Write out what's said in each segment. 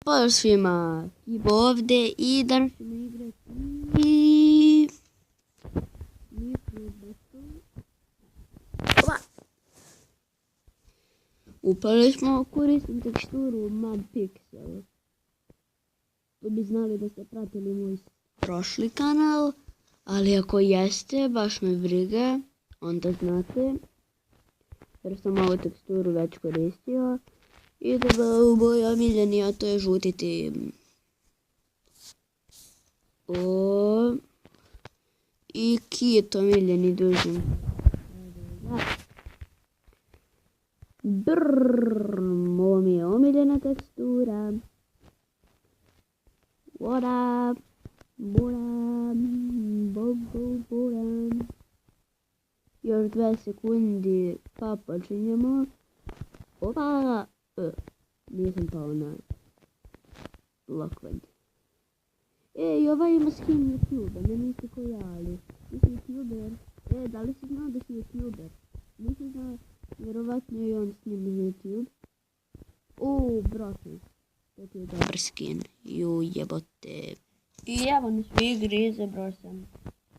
Pozdrav svima, Kibo ovdje i danas ćemo igrati upali smo, koristim teksturu Mad Pixel. Da bi znali da ste pratili moj prošli kanal, ali ako jeste, baš me briga, onda znate, jer sam ovu teksturu već koristio. Idemo u moj omiljeni, a to je žuti tim. I kit omiljeni dužim. Ovo mi je omiljena tekstura. What up? Buram. Još 2 sekundi pa počinjemo. Opa! Nisam pao na lokvanj. Ej, ovaj ima skin YouTuber, ne misli ko ja, ali ti si YouTuber. Da li si znao da si YouTuber? Nisi znao, vjerovatno je on snima YouTube. Brate, to ti je dobar skin, jebote. I evo na svoj igri izabrao sam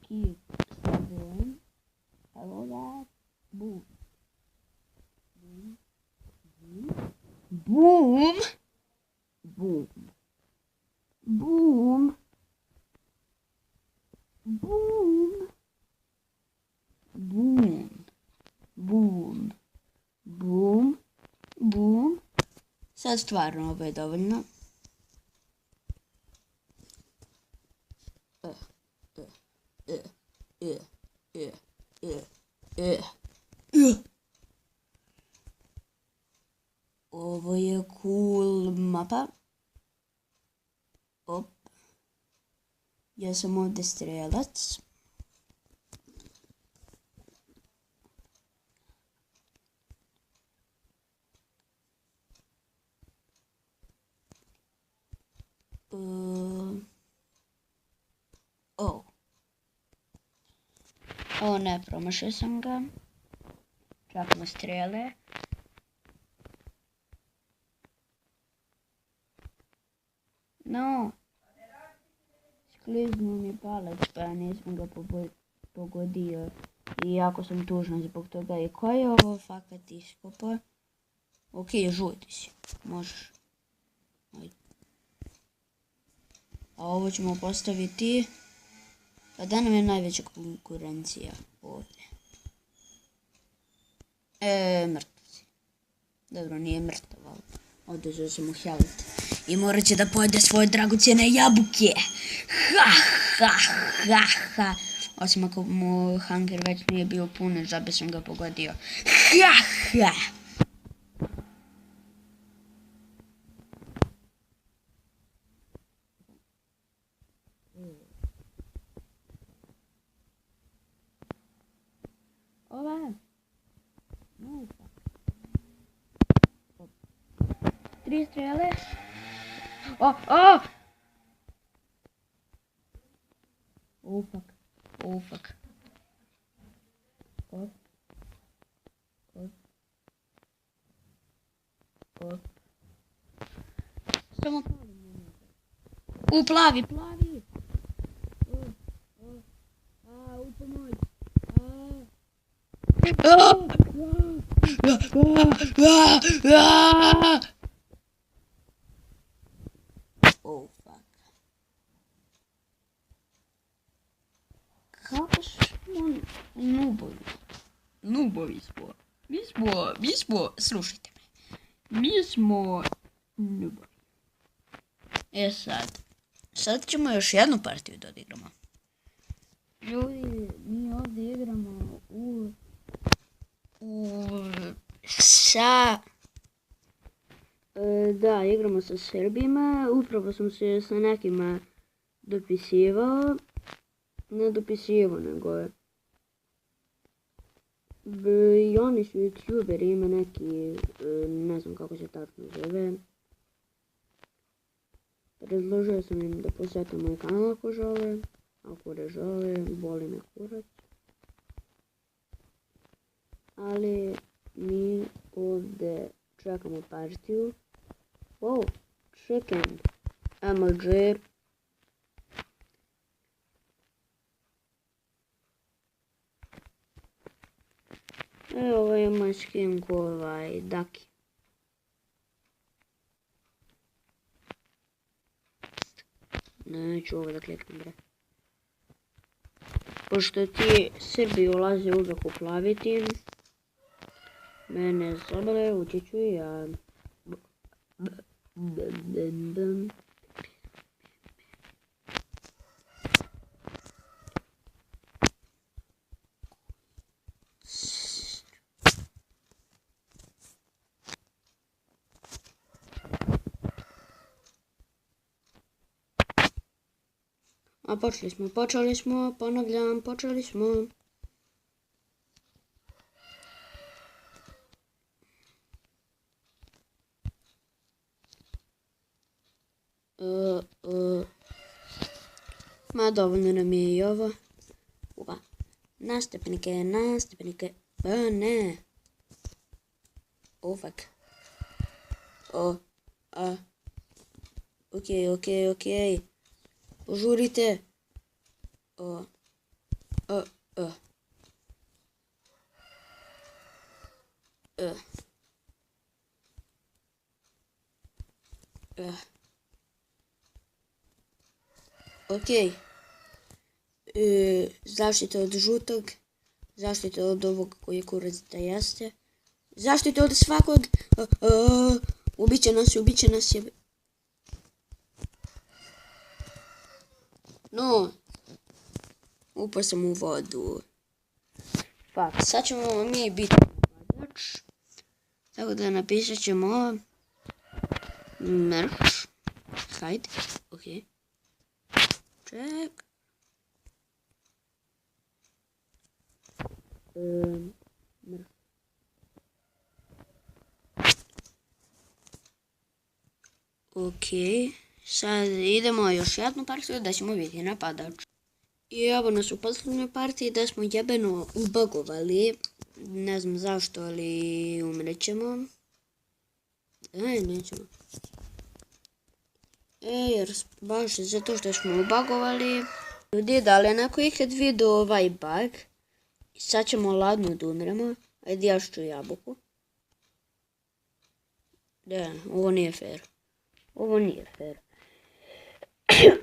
kit sa bojem. Evo ga, boom. Boom! Boom! Boom! Boom! Boom! Boom! Boom! Boom! Sad stvarno ovo je dovoljno. Ovo je cool mapa. Ja sam ovdje strelac. Ne, promašio sam ga. Čakamo strele. No, skliznuo mi palac pa nisam ga pogodio i jako sam tužna zbog toga. I ko je ovo fakat iskopa? Ok, žuti si, možeš. Ajde. A ovo ćemo postaviti. Pa da nam je najveća konkurencija ovdje. Mrtav si. Dobro, nije mrtav, ali oduzeo sam mu health. I morat će da pojede svoje dragocjene jabuke. Ha. Osim ako mu hunger već nije bio pun, žabe sam ga pogodio. Ha. Ova. 3 strele. Fuck. Samo plavi. U pomoć. Fuck. Kako smo nubovi smo. Mi smo, slušajte me. Mi smo nubovi. Sad ćemo još jednu partiju da odigramo. Ljudi, mi ovdje igramo igramo sa Srbima. Upravo sam se sa nekima dopisivao. Ne dopisivao, nego je. I oni su youtuberi, ima neki, ne znam kako se tačno zove. Predložio sam im da posjete moj kanal ako žele. Ako ne žele, boli me kurac. Ali mi ovdje čekamo partiju. Chicken. MLG. Evo ima skinku Daki. Neću ovo da kliknem, bre. Pošto ti Srbi ulaze uvek u plavi tim, mene zabole, ući ću i ja. A počeli smo, ponavljam, počeli smo. Ma dovoljno nam je i ovo. Upa. Na stepenike. Ne. Fuck. Okej. Požurite. Okej. Zaštita od žutog. Zaštita od ovog koji kurac da jeste. Zaštita od svakog. Ubiće nas je. No. Upao sam u vodu. Fuck, sad ćemo mi biti napadač. Tako da napisat ćemo merch. Hide. Okej. Ček. Merch. Okej. Sad idemo još jednu partiju da ćemo biti napadač. I evo nas u posljednjoj partiji da smo jebeno ubagovali. Ne znam zašto, ali umrećemo. Nećemo. Jer baš zato što smo ubagovali. Ljudi, da li neko ikad vidio ovaj bug? Sad ćemo ladno da umremo. Ajde jašću jabuku. Da, ovo nije fair.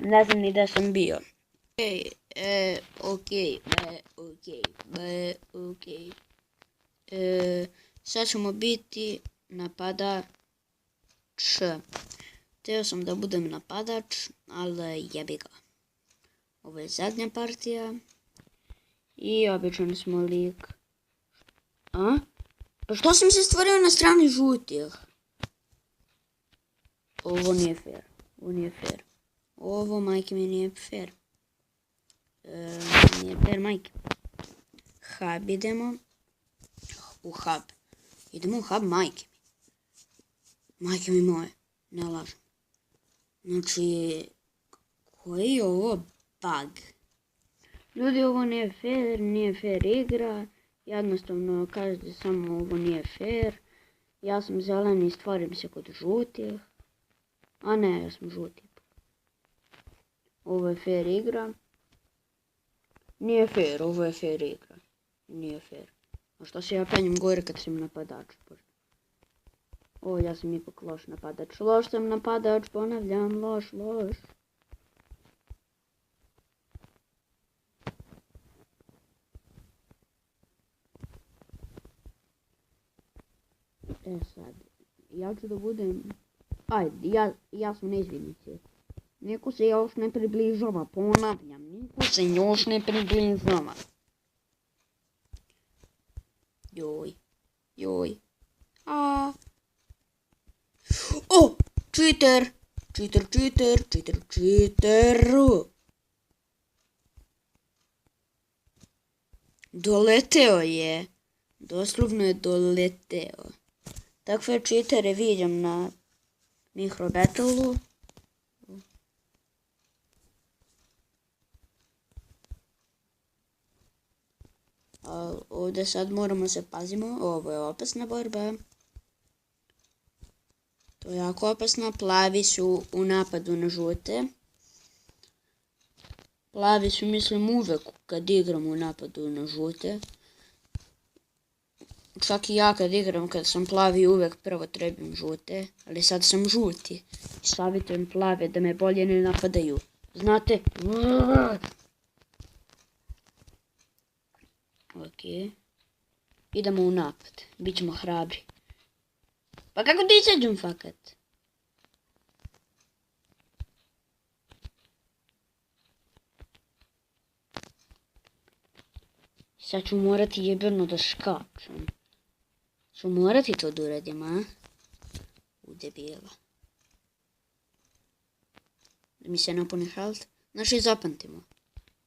Ne znam ni da sam bio. Okej. Sad ćemo biti napadač. Htio sam da budem napadač, ali jebi ga. Ovo je zadnja partija. I običan smo lik. Pa što sam se stvorio na strani žutih? Ovo nije fair. Ovo, majke mi, nije fair. Nije fair, majke. Hub idemo. U hub. Idemo u hub, majke mi. Majke mi moje. Ne lažem. Znači, koji je ovo bug? Ljudi, ovo nije fair igra. Jednostavno kažete samo ovo nije fair. Ja sam zeleni i stvorim se kod žutih. A ne, ja sam žuti. Ovo je fair igra. Nije fair, ovo je fair igra. Nije fair. A što se ja penjem gore kad sam napadač? O, ja sam ipak loš napadač. Loš sam napadač, ponavljam, loš. Sad, ja ću da budem... Ajde, ja sam na izvidnici. Niko se još ne približava, ponavljam, niko se još ne približava. Joj. O, cheater. Doleteo je. Doslovno je doleteo. Takve cheatere vidim na Micro Battle-u. Ovdje sad moramo se pazimo. Ovo je opasna borba. To je jako opasno. Plavi su u napadu na žute. Plavi su, mislim, uvek kad igram u napadu na žute. Čak i ja kad igram, kad sam plavi, uvek prvo trebim žute. Ali sad sam žuti. I savjetujem plave da me bolje ne napadaju. Znate? Ok. Idemo u napad. Bićemo hrabri. Pa kako ti izađem fakat? Sad ću morati jebeno da skačem. Ću morati to da uradim, a? U debila. Da mi se napuni health. Znači zapamtimo.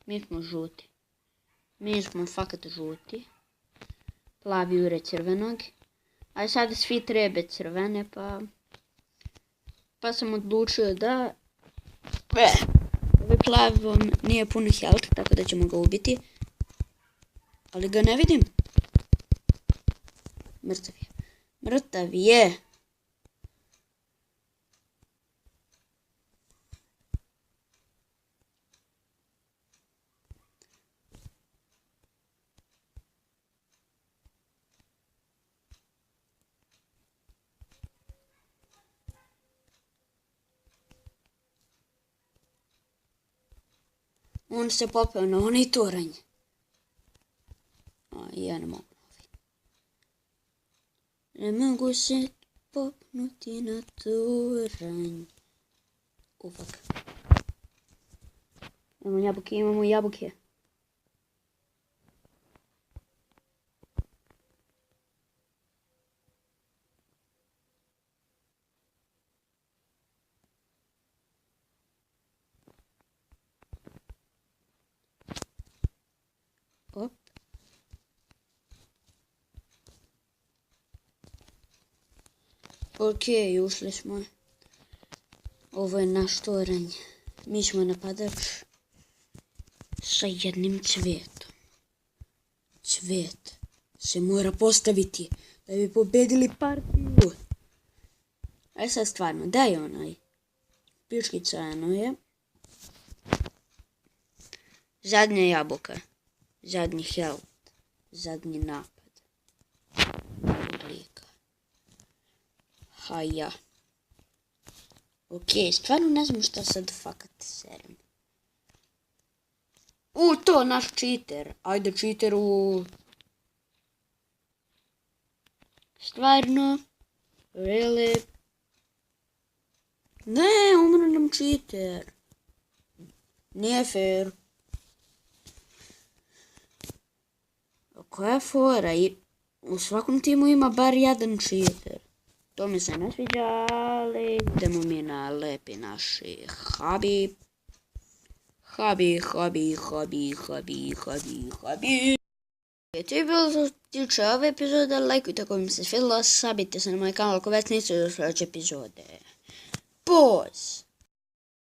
Mi smo žuti. Mi smo fakat žuti. Plavi ure crvenog. A sad svi trebe crvene, pa sam odlučio da... Ovaj plavom nije puno health, tako da ćemo ga ubiti. Ali ga ne vidim. Mrtav je. Mrtav je. On se popeo na onaj toranj. A ja ne mogu. Ne mogu se popnuti na toranj. Ufak. Imamo jabuke. Op. Ok, ušli smo. Ovo je naš toranj. Mi smo napadač sa jednim cvijetom. Cvijet se mora postaviti da bi pobedili partiju. Aj sad stvarno, daj onaj. Pičkica eno je. Zadnja jabuka. Zadnji health. Zadnji napad. Lika. Haja. Ok, stvarno ne znam šta sad fakat serem. To naš cheater. Ajde cheateru. Stvarno. Really. Ne, umro nam cheater. Nije fair. Koja je fora? U svakom timu ima bar jedan cheater. To mi se ne sviđa, ali idemo mi na lepi naši hobby. Hobby. To je bilo za tiče ove epizode, lajkujte ako vam se svidjelo, sabite se na moj kanal ako već niste do sljedeće epizode. Poz!